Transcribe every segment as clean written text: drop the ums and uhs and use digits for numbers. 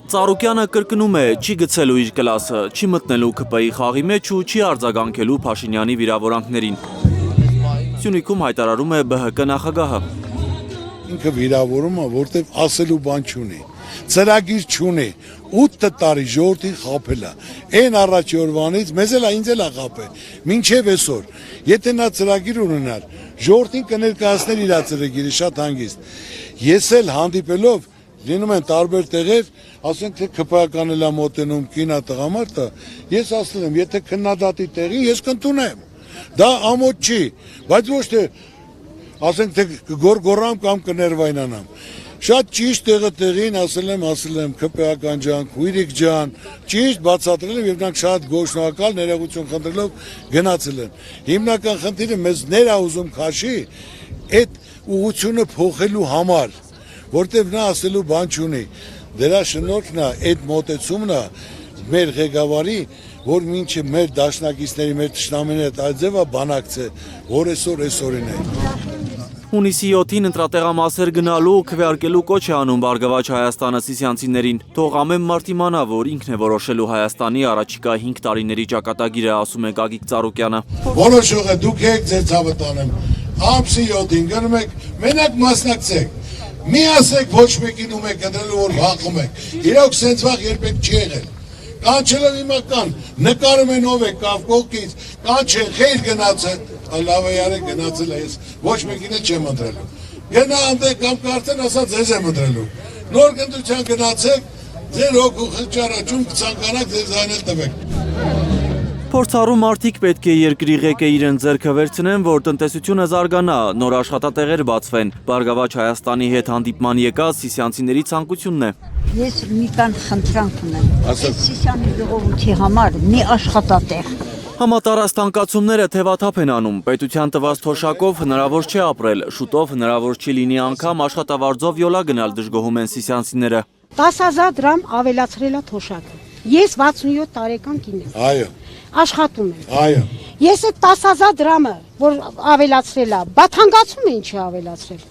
Ծառուկյանը կրկնում է, չի գցելու իր կլասը, չի մտնելու ՔՊ-ի խաղի մեջ ու չի արձագանքելու Փաշինյանի վիրավորանքներին։ Սյունիքում հայտարարում է ԲՀԿ նախագահը։ Ինքը վիրավորում է, որտեվ ասելու բան չունի, ծրագիր չունի, 8 տարի ժողովրդին խաբել է, այն առաջի օրվանից մեզ էլ ինձ էլ է խաբել, մինչև այսօր, եթե նա ծրագիր ունենար, ժողովրդին կներկայացներ իր ծրագիրը շատ հանգիստ, ես էլ հանդիպելով լինում են տարբեր տեղեր, ասենք թե ՔՊ-ական էլ մոտենում կինա տղամարդը, ես ասել եմ, եթե քննադատի տեղի, ես կընդունեմ, դա ամոթ չի, բայց ոչ թե ասենք թե գորգորամ կամ կներվայնանամ, շատ ճիշտ տեղին ասել եմ, ՔՊ-ական ջան, քույրիկ ջան, ճիշտ բացատրել եմ եւ նրանք շատ գոհշնորհակալ ներողություն խնդրելով գնացել են, հիմնական խնդիրը մեզ ներ ուզում քաշի, այդ ուղղությունը փոխելու համար, որտեվ նա ասելու բան չունի, դրա շնորհքն է, այդ մոտեցումն է մեր ղեկավարի, որ մինչև մեր դաշնակիցների, մեր թշնամիների այդ ձևը բանակցե, որ այսօրին է։ Հունիսի 7-ին ընտրատեղամասեր գնալու ու քվեարկելու կոչ է անում Բարգավաճ Հայաստանը սիսիանցիներին։ Թող ամեն մարդ իմանա, որ ինքն է որոշելու Հայաստանի առաջիկա 5 տարիների ճակատագիրը, ասում է Գագիկ Ծառուկյանը։ Որոշող է, դուք եք ձեր ցավը տանեմ, ամսի 7-ին գնում եք, մենակ մասնակցեք։ Մի ասեք ոչ մեկին ում եք ընտրելու, որ հաղթում եք, իրոք սենց վաղ երբեք չի եղել, կանչելով հիմա կան, նկարում են ով է կավ կողքից, կանչեն, խեյր գնացել, լավ է յարեք գնացել է, ես ոչ մեկին էլ չեմ ընտրելու, գնա անդեք կամ կարծեն ասած ձեզ եմ ընտրելու, նոր գնդության գնացեք, ձեր հոգու խճարաճում կցանկանաք ձեր զայնել տվեք։ Փորձառու մարդիկ պետք է երկրի ղեկը իրեն ձեռքը վերցնեն, որ տնտեսությունը զարգանա, նոր աշխատատեղեր բացվեն։ Բարգավաճ Հայաստանի հետ հանդիպման եկած սիսիանցիների ցանկությունն է։ Ես մի բան խնդրանք ունեմ։ Սիսիանի ժողովրդի համար մի աշխատատեղ։ Համատարած տանկացումները թևաթափ են անում։ Պետության տված թոշակով հնարավոր չէ ապրել, շուտով հնարավոր չի լինի անգամ աշխատավարձով յոլա գնալ, դժգոհում են սիսիանցիները։ 10,000 դրամ ավելացրել է թոշակը։ Ես 67 տարեկան կին եմ։ Այո։ Աշխատում եմ։ Այո։ Ես այդ 10,000 դրամը, որ ավելացրել է, բաթանգացում են չի ավելացրել։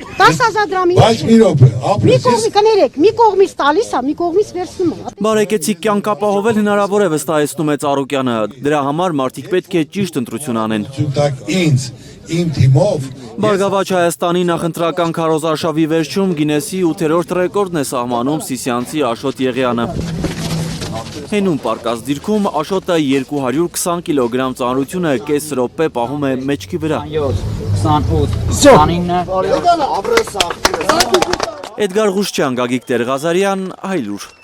10,000 դրամի։ Բայց մի րոպե, մի կողմի կներեք, մի կողմից տալիս է, մի կողմից վերցնում է։ Բարեկեցիկ կյանք ապահովել հնարավոր է, վստահեցնում է Ծառուկյանը։ Դրա համար մարդիկ պետք է ճիշտ ընտրություն անեն։ Ինձ, իմ թիմով Բարգավաճ Հայաստանի նախընտրական քարոզարշավի վերջում Գինեսի 8-րդ ռեկորդն է սահմանում սիսիանցի Աշոտ Եղյանը։ Հենում պարկած դիրքում Աշոտը 220 կիլոգրամ ծանրությունը կես րոպե պահում է մեջքի վրա։ 28, 29 Էդգար Ղուշչյան, Գագիկ Տեր-Ղազարյան, Հայլուր։